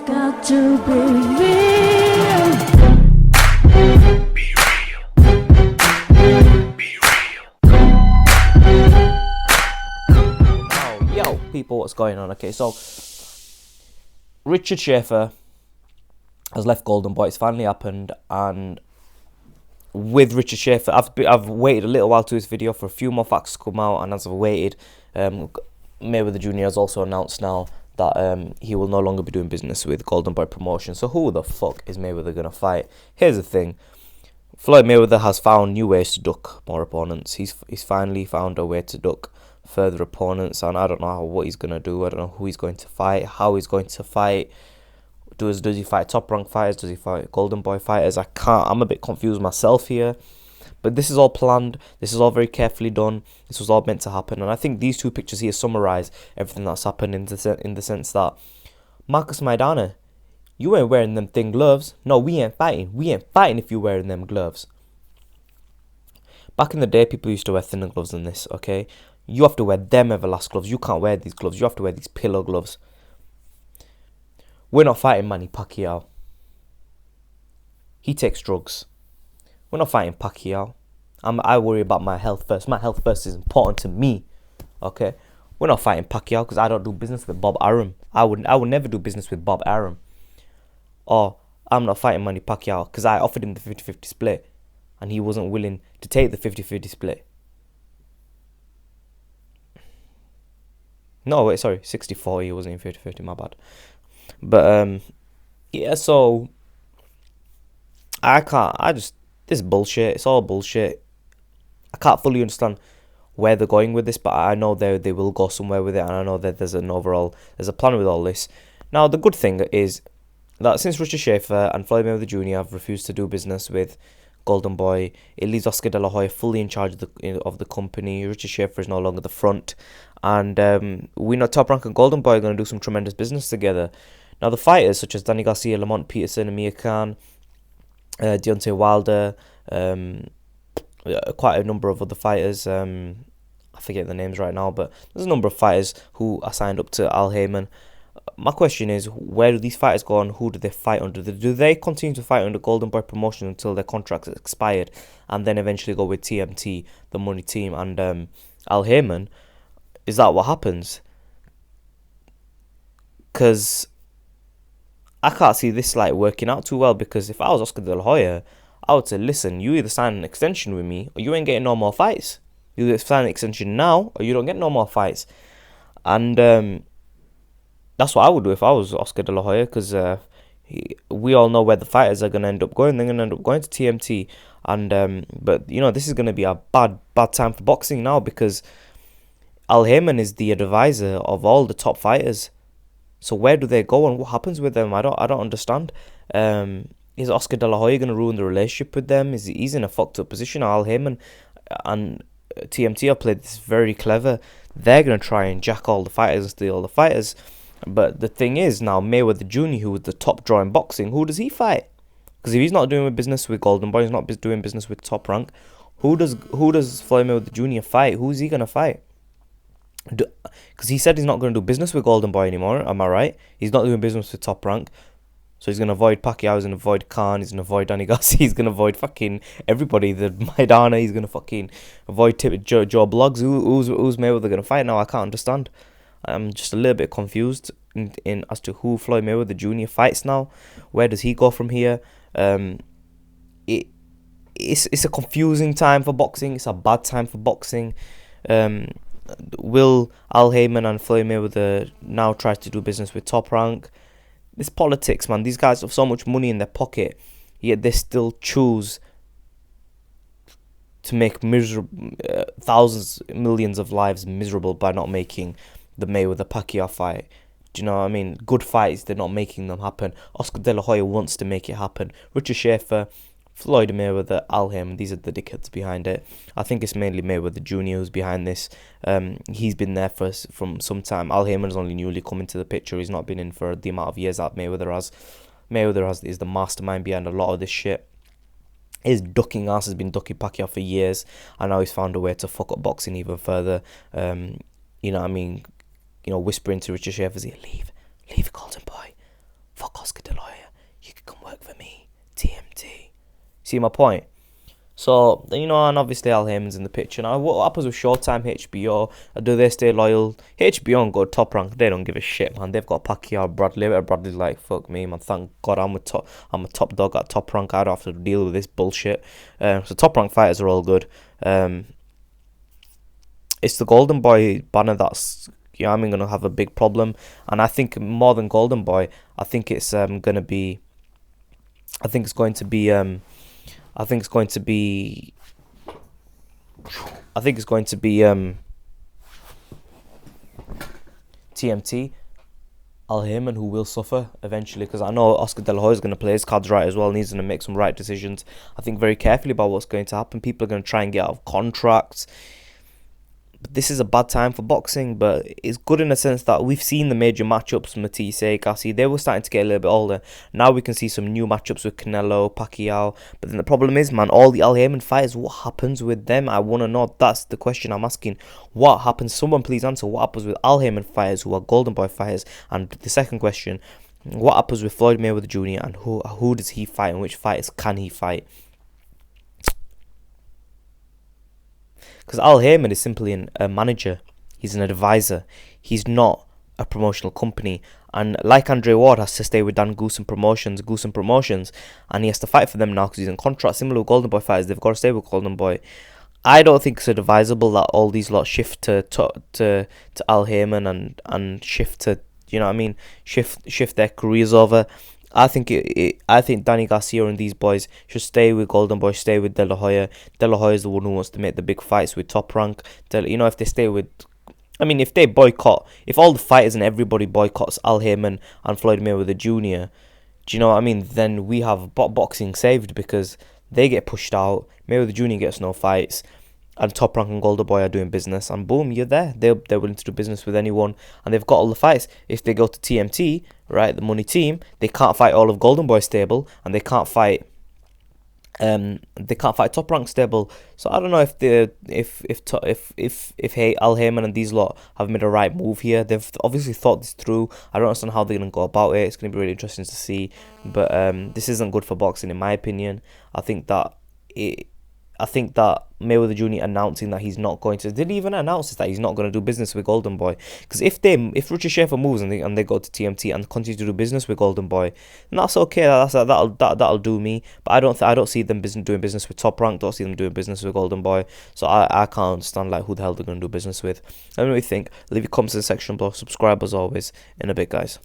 Got to be real. Be real. Be real. Oh, yo, people, what's going on? Okay, so Richard Schaefer has left Golden Boy. It's finally happened, and with Richard Schaefer, I've waited a little while to this video for a few more facts to come out, and as I've waited, Mayweather Jr. has also announced now that he will no longer be doing business with Golden Boy Promotion. So who the fuck is Mayweather gonna fight? Here's the thing: Floyd Mayweather has found new ways to duck more opponents. He's finally found a way to duck further opponents, and I don't know what he's gonna do. I don't know who he's going to fight, how he's going to fight. Does he fight top rank fighters? Does he fight Golden Boy fighters? I'm a bit confused myself here. But this is all planned. This is all very carefully done. This was all meant to happen. And I think these two pictures here summarize everything that's happened in the sense that Marcus Maidana, you ain't wearing them thin gloves. No, we ain't fighting. We ain't fighting if you're wearing them gloves. Back in the day, people used to wear thinner gloves than this, okay? You have to wear them Everlast gloves. You can't wear these gloves. You have to wear these pillow gloves. We're not fighting Manny Pacquiao. He takes drugs. We're not fighting Pacquiao. I worry about my health first. My health first is important to me. Okay? We're not fighting Pacquiao because I don't do business with Bob Arum. I would never do business with Bob Arum. Or I'm not fighting Manny Pacquiao because I offered him the 50-50 split and he wasn't willing to take the 50-50 split. No, wait, sorry, 60-40. He wasn't in 50-50, my bad. But yeah, so this is bullshit. It's all bullshit. I can't fully understand where they're going with this, but I know they will go somewhere with it, and I know that there's a plan with all this. Now, the good thing is that since Richard Schaefer and Floyd Mayweather Jr. have refused to do business with Golden Boy, it leaves Oscar De La Hoya fully in charge of the company. Richard Schaefer is no longer the front, and we know Top Rank and Golden Boy are going to do some tremendous business together. Now, the fighters such as Danny Garcia, Lamont Peterson, Amir Khan, Deontay Wilder, quite a number of other fighters. I forget the names right now, but there's a number of fighters who are signed up to Al Haymon. My question is, where do these fighters go and who do they fight under? Do they continue to fight under Golden Boy Promotion until their contracts expired and then eventually go with TMT, the money team, and Al Haymon? Is that what happens? Because I can't see this working out too well, because if I was Oscar De La Hoya, I would say, listen, you either sign an extension with me or you ain't getting no more fights. You either sign an extension now or you don't get no more fights. And that's what I would do if I was Oscar De La Hoya, because we all know where the fighters are going to end up going. They're going to end up going to TMT. And but, this is going to be a bad time for boxing now, because Al Haymon is the advisor of all the top fighters. So where do they go and what happens with them? I don't understand. Is Oscar De La Hoya going to ruin the relationship with them? He's in a fucked up position? Al Haymon and TMT have played this very clever. They're going to try and jack all the fighters and steal all the fighters. But the thing is, now Mayweather Jr., who was the top draw in boxing, who does he fight? Because if he's not doing business with Golden Boy, he's not doing business with Top Rank, who does Floyd Mayweather Jr. fight? Who is he going to fight? Because he said he's not going to do business with Golden Boy anymore, am I right? He's not doing business with Top Rank. So he's going to avoid Pacquiao, he's going to avoid Khan, he's going to avoid Danny Garcia, he's going to avoid fucking everybody, the Maidana, he's going to fucking avoid Joe Bloggs. Who's Mayweather going to fight now? I can't understand. I'm just a little bit confused in as to who Floyd Mayweather Jr. fights now. Where does he go from here? It's a confusing time for boxing. It's a bad time for boxing. Will Al Haymon and Floyd Mayweather now try to do business with Top Rank? It's politics, man. These guys have so much money in their pocket, yet they still choose to make thousands, millions of lives miserable by not making the Mayweather-Pacquiao fight. Do you know what I mean? Good fights, they're not making them happen. Oscar De La Hoya wants to make it happen. Richard Schaefer, Floyd Mayweather, Al Haymon, these are the dickheads behind it. I think it's mainly Mayweather Jr. who's behind this. He's been there from some time. Al Haymon's only newly come into the picture. He's not been in for the amount of years that Mayweather has. Is the mastermind behind a lot of this shit. His ducking ass has been ducking Pacquiao for years, and now he's found a way to fuck up boxing even further. Whispering to Richard Schaefer's ear, leave Golden Boy. Fuck See my point? So, you know, and obviously Al Heyman's in the picture. Now, what happens with Showtime, HBO? Do they stay loyal? HBO and go Top Rank, they don't give a shit, man. They've got Pacquiao, Bradley. Bradley's like, fuck me, man. Thank God I'm a top dog at Top Rank. I don't have to deal with this bullshit. So Top Rank fighters are all good. It's the Golden Boy banner that's, you know, I'm gonna have a big problem. And I think more than Golden Boy, I think it's gonna be. I think it's going to be. I think it's going to be TMT, Al Heyman, who will suffer eventually, because I know Oscar De La Hoya is going to play his cards right as well, and he's going to make some right decisions. I think very carefully about what's going to happen. People are going to try and get out of contracts. But this is a bad time for boxing, but it's good in a sense that we've seen the major matchups. Matisse, Gassi, they were starting to get a little bit older. Now we can see some new matchups with Canelo, Pacquiao. But then the problem is, man, all the Al Heyman fighters, what happens with them? I want to know. That's the question I'm asking. What happens? Someone please answer. What happens with Al Heyman fighters who are Golden Boy fighters? And the second question, what happens with Floyd Mayweather Jr. and who does he fight and which fighters can he fight? Because Al Heyman is simply a manager. He's an advisor. He's not a promotional company. And like Andre Ward has to stay with Dan Goosen Promotions, and he has to fight for them now because he's in contract. Similar with Golden Boy fighters, they've got to stay with Golden Boy. I don't think it's advisable that all these lot shift to Al Heyman and shift to, you know what I mean, shift their careers over. I think I think Danny Garcia and these boys should stay with Golden Boy, stay with De La Hoya. De La Hoya is the one who wants to make the big fights with Top Rank. You know, if they stay with, I mean, if they boycott, if all the fighters and everybody boycotts Al Heyman and Floyd Mayweather Jr., do you know what I mean? Then we have boxing saved, because they get pushed out. Mayweather Jr. gets no fights, and Top Rank and Golden Boy are doing business, and boom, you're there. They're willing to do business with anyone, and they've got all the fights. If they go to TMT, right, the money team, they can't fight all of Golden Boy stable, and they can't fight Top Rank stable. So I don't know if Al Heyman and these lot have made a right move here. They've obviously thought this through. I don't understand how they're gonna go about it. It's gonna be really interesting to see. But this isn't good for boxing, in my opinion. I think that Mayweather Jr. announcing that he's not going to, did he even announce that he's not going to do business with Golden Boy? Because if Richard Schaefer moves and they go to TMT and continue to do business with Golden Boy, then that's okay. That'll do me. But I don't see them doing business with Top Rank. Don't see them doing business with Golden Boy. So I can't understand like who the hell they're going to do business with. Let me know what you think. Leave your comments in the section below. Subscribe as always. In a bit, guys.